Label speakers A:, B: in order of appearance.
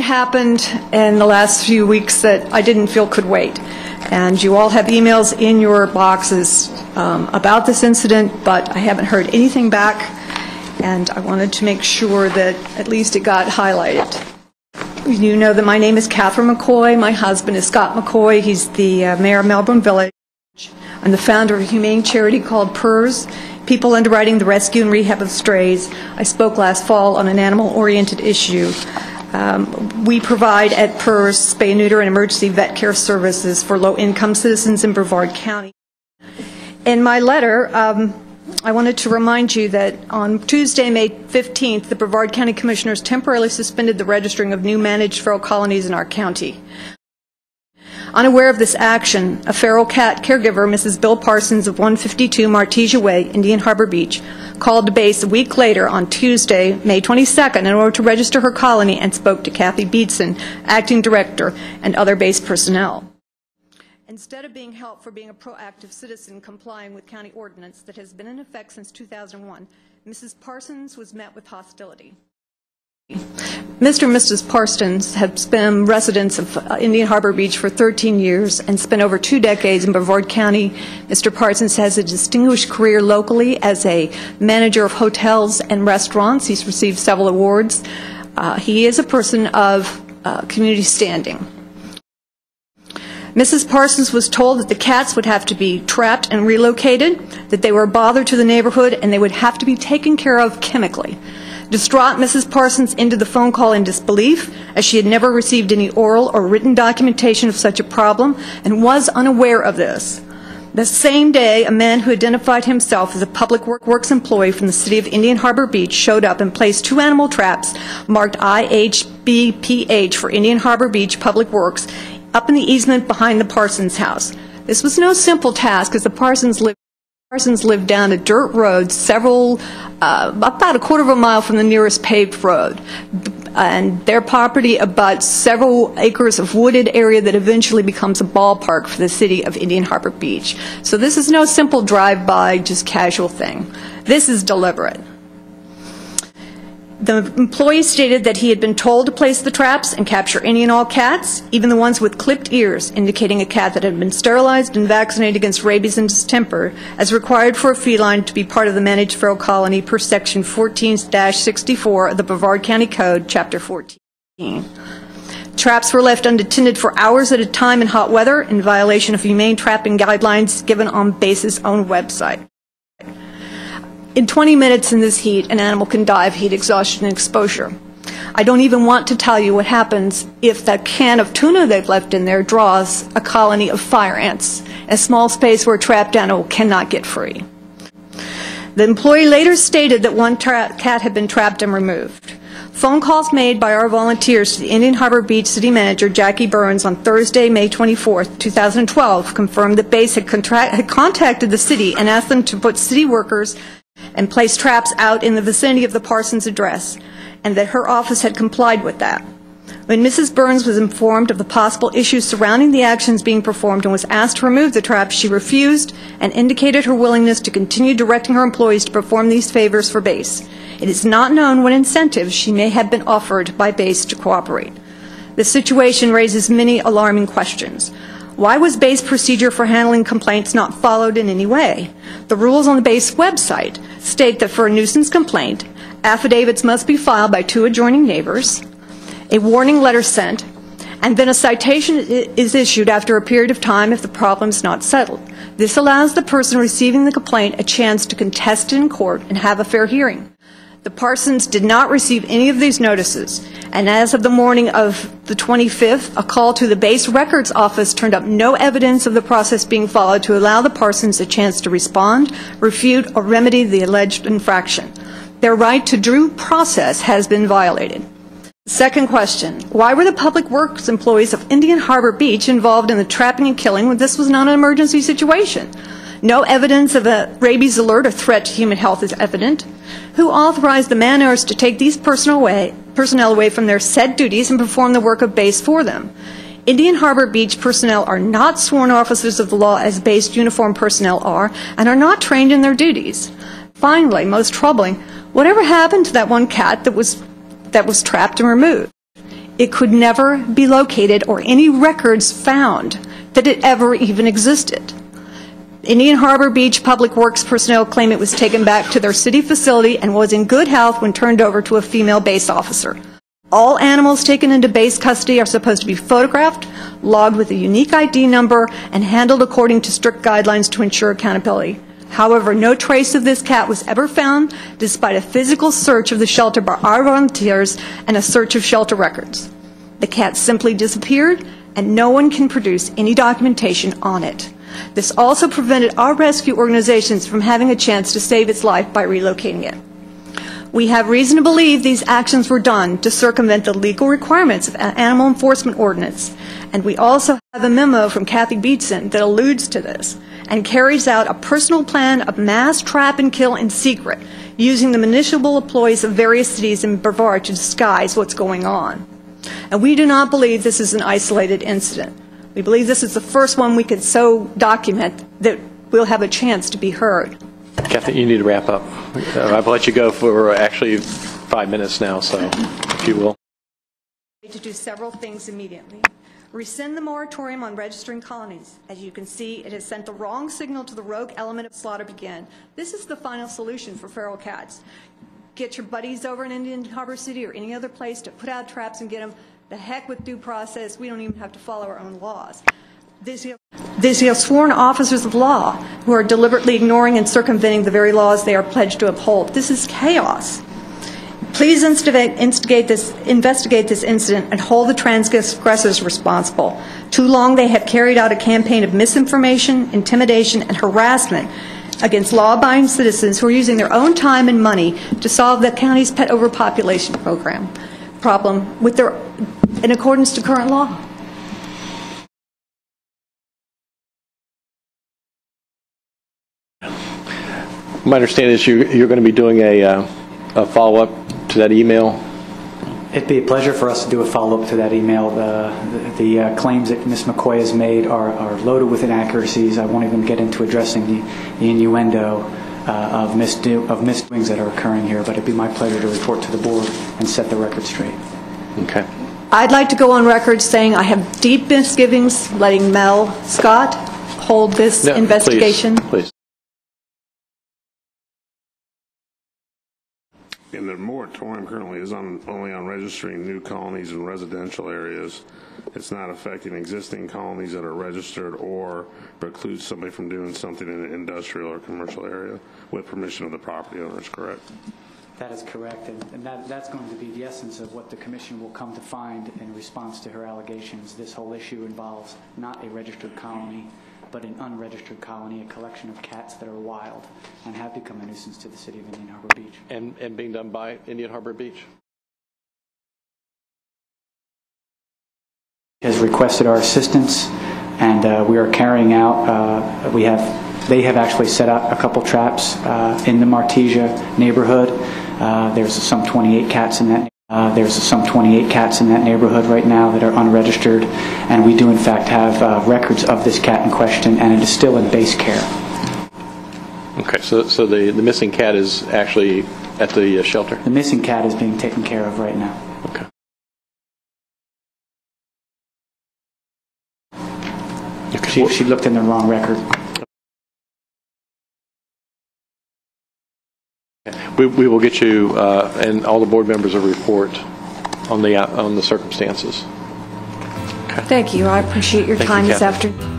A: happened in the last few weeks that I didn't feel could wait. And you all have emails in your boxes about this incident, but I haven't heard anything back, and I wanted to make sure that at least it got highlighted. You know that my name is Catherine McCoy. My husband is Scott McCoy. He's the mayor of Melbourne Village. I'm the founder of a humane charity called PERS, People Underwriting the Rescue and Rehab of Strays. I spoke last fall on an animal-oriented issue. We provide at PERS spay, neuter, and emergency vet care services for low-income citizens in Brevard County. In my letter, I wanted to remind you that on Tuesday, May 15th, the Brevard County Commissioners temporarily suspended the registering of new managed feral colonies in our county. Unaware of this action, a feral cat caregiver, Mrs. Bill Parsons of 152 Martesia Way, Indian Harbour Beach, called the base a week later on Tuesday, May 22nd, in order to register her colony and spoke to Kathy Beetson, acting director, and other base personnel. Instead of being helped for being a proactive citizen complying with county ordinance that has been in effect since 2001, Mrs. Parsons was met with hostility. Mr. and Mrs. Parsons have been residents of Indian Harbour Beach for 13 years and spent over 2 decades in Brevard County. Mr. Parsons has a distinguished career locally as a manager of hotels and restaurants. He's received several awards. He is a person of community standing. Mrs. Parsons was told that the cats would have to be trapped and relocated, that they were a bother to the neighborhood, and they would have to be taken care of chemically. Distraught, Mrs. Parsons ended the phone call in disbelief, as she had never received any oral or written documentation of such a problem and was unaware of this. The same day, a man who identified himself as a public works employee from the city of Indian Harbour Beach showed up and placed 2 animal traps marked IHBPH for Indian Harbour Beach Public Works up in the easement behind the Parsons house. This was no simple task, as the Parsons lived down a dirt road about a quarter of a mile from the nearest paved road, and their property abuts several acres of wooded area that eventually becomes a ballpark for the city of Indian Harbour Beach. So this is no simple drive-by, just casual thing. This is deliberate. The employee stated that he had been told to place the traps and capture any and all cats, even the ones with clipped ears, indicating a cat that had been sterilized and vaccinated against rabies and distemper, as required for a feline to be part of the managed feral colony per Section 14-64 of the Brevard County Code, Chapter 14. Traps were left unattended for hours at a time in hot weather in violation of humane trapping guidelines given on base's own website. In 20 minutes in this heat, an animal can die of heat exhaustion and exposure. I don't even want to tell you what happens if that can of tuna they've left in there draws a colony of fire ants, a small space where a trapped animal cannot get free. The employee later stated that one cat had been trapped and removed. Phone calls made by our volunteers to the Indian Harbour Beach City Manager, Jackie Burns, on Thursday, May 24, 2012, confirmed that base had contacted the city and asked them to put city workers and placed traps out in the vicinity of the Parsons address, and that her office had complied with that. When Mrs. Burns was informed of the possible issues surrounding the actions being performed and was asked to remove the traps, she refused and indicated her willingness to continue directing her employees to perform these favors for base. It is not known what incentives she may have been offered by base to cooperate. This situation raises many alarming questions. Why was base procedure for handling complaints not followed in any way? The rules on the base website state that for a nuisance complaint, affidavits must be filed by 2 adjoining neighbors, a warning letter sent, and then a citation is issued after a period of time if the problem is not settled. This allows the person receiving the complaint a chance to contest it in court and have a fair hearing. The Parsons did not receive any of these notices, and as of the morning of the 25th, a call to the base records office turned up no evidence of the process being followed to allow the Parsons a chance to respond, refute, or remedy the alleged infraction. Their right to due process has been violated. Second question, why were the public works employees of Indian Harbour Beach involved in the trapping and killing when this was not an emergency situation? No evidence of a rabies alert or threat to human health is evident. Who authorized the man-owners to take these personnel away from their said duties and perform the work of base for them? Indian Harbour Beach personnel are not sworn officers of the law as base uniformed personnel are, and are not trained in their duties. Finally, most troubling, whatever happened to that one cat that was trapped and removed? It could never be located or any records found that it ever even existed. Indian Harbor Beach Public Works personnel claim it was taken back to their city facility and was in good health when turned over to a female base officer. All animals taken into base custody are supposed to be photographed, logged with a unique ID number, and handled according to strict guidelines to ensure accountability. However, no trace of this cat was ever found, despite a physical search of the shelter by our volunteers and a search of shelter records. The cat simply disappeared, and no one can produce any documentation on it. This also prevented our rescue organizations from having a chance to save its life by relocating it. We have reason to believe these actions were done to circumvent the legal requirements of Animal Enforcement Ordinance, and we also have a memo from Kathy Beetson that alludes to this and carries out a personal plan of mass trap and kill in secret, using the municipal employees of various cities in Brevard to disguise what's going on. And we do not believe this is an isolated incident. We believe this is the first one we could so document that we'll have a chance to be heard.
B: Kathy, you need to wrap up. I've let you go for actually 5 minutes now, so if you will.
A: To do several things immediately. Rescind the moratorium on registering colonies. As you can see, it has sent the wrong signal to the rogue element of slaughter begin. This is the final solution for feral cats. Get your buddies over in Indian Harbor City or any other place to put out traps and get them. The heck with due process. We don't even have to follow our own laws. These are sworn officers of law who are deliberately ignoring and circumventing the very laws they are pledged to uphold. This is chaos. Please investigate this incident and hold the transgressors responsible. Too long they have carried out a campaign of misinformation, intimidation, and harassment against law-abiding citizens who are using their own time and money to solve the county's pet overpopulation problem in accordance to current law.
B: My understanding is you're going to be doing a follow-up to that email.
C: It'd be a pleasure for us to do a follow-up to that email. The claims that Ms. McCoy has made are loaded with inaccuracies. I won't even get into addressing the innuendo of misdoings that are occurring here, but it'd be my pleasure to report to the board and set the record straight.
B: Okay.
A: I'd like to go on record saying I have deep misgivings letting Mel Scott hold this investigation.
B: Please.
D: And the moratorium currently is only on registering new colonies in residential areas. It's not affecting existing colonies that are registered or precludes somebody from doing something in an industrial or commercial area with permission of the property owners, correct?
C: That is correct, and that's going to be the essence of what the Commission will come to find in response to her allegations. This whole issue involves not a registered colony, but an unregistered colony, a collection of cats that are wild and have become a nuisance to the city of Indian Harbor Beach.
B: And being done by Indian Harbor Beach.
C: Has requested our assistance, and we are carrying out, they have actually set out a couple traps in the Martesia neighborhood. There's some 28 cats in that neighborhood right now that are unregistered, and we do in fact have records of this cat in question, and it is still in base care.
B: Okay, so the missing cat is actually at the shelter?
C: The missing cat is being taken care of right now.
B: Okay.
C: She looked in the wrong record.
B: We will get you and all the board members a report on the circumstances. Okay.
A: Thank you. I appreciate your time this afternoon.